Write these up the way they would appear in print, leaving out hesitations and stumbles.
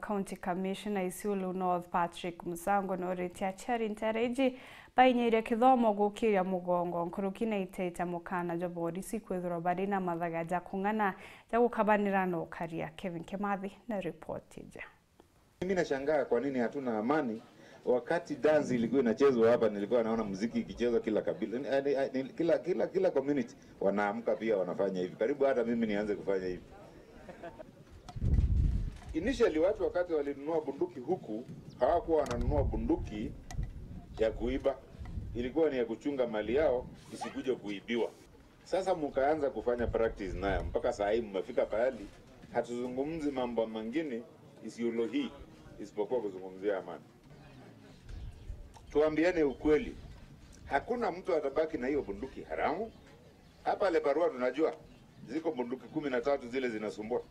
County Commissioner Isiolo North Patrick Musango noretia chari ntareji bainyeire kithomo gukiria mugongo nkurukina iteta mukana jobori sikwethro bari na mathagaja kungana ja gukabanira no karia. Kevin Kimathi na report je. Mimi nashangaa kwa nini hatuna amani wakati dance ilikuwa inachezwa hapa. Nilikuwa naona muziki ikichezwa kila kabila, kila community wanaamka pia wanafanya hivi. Karibu hata mimi nianze kufanya hivi. Initially watu wakati walinunua bunduki huku hawakuwa wananunua bunduki ya kuiba, ilikuwa ni ya kuchunga mali yao isikuje kuibiwa. Sasa mkaanza kufanya practice nayo mpaka saa hii mmefika pahali hatuzungumzi mambo mengine Isiolo hii isipokuwa kuzungumzia amani. Tuambiane ukweli, hakuna mtu atabaki na hiyo bunduki haramu. Hapa Leparua tunajua ziko bunduki 13 zile zinasumbua.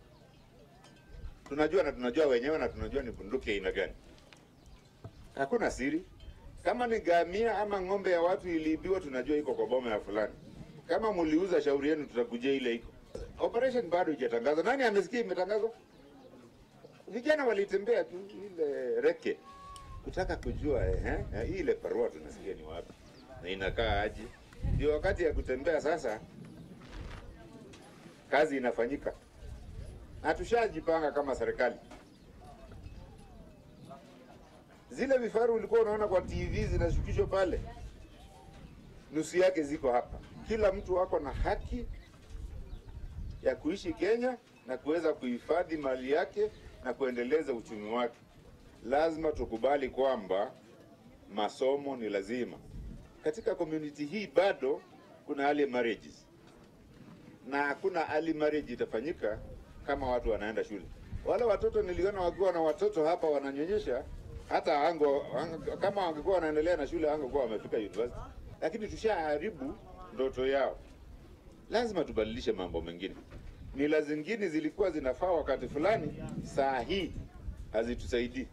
Tunajua na tunajua wenyewe na tunajua ni bunduki aina gani. Hakuna siri. Kama ni gamia ama ng'ombe ya watu iliibiwa tunajua iko kwa boma ya fulani. Kama mliuza shauri yenu tutakujia ile iko. Operation bado haijatangazwa. Nani amesikia imetangazwa? Vijana walitembea tu ile reke kutaka kujua ile Parua tunasikia ni wapi na inakaa aje. Ndio wakati ya kutembea sasa, kazi inafanyika. Na tushajipanga kama serikali. Zile vifaru ulikuwa unaona kwa TV zinashukishwa pale, nusu yake ziko hapa. Kila mtu wako na haki ya kuishi Kenya na kuweza kuhifadhi mali yake na kuendeleza uchumi wake. Lazima tukubali kwamba masomo ni lazima. Katika community hii bado kuna early marriages. Na hakuna early marriage itafanyika kama watu wanaenda shule. Wale watoto niliona wakiwa na watoto hapa wananyonyesha, hata kama wangekuwa wanaendelea na shule wangekuwa wamefika university. Lakini tushaharibu ndoto yao. Lazima tubadilishe mambo mengine. Mila zingine zilikuwa zinafaa wakati fulani, saa hii hazitusaidii.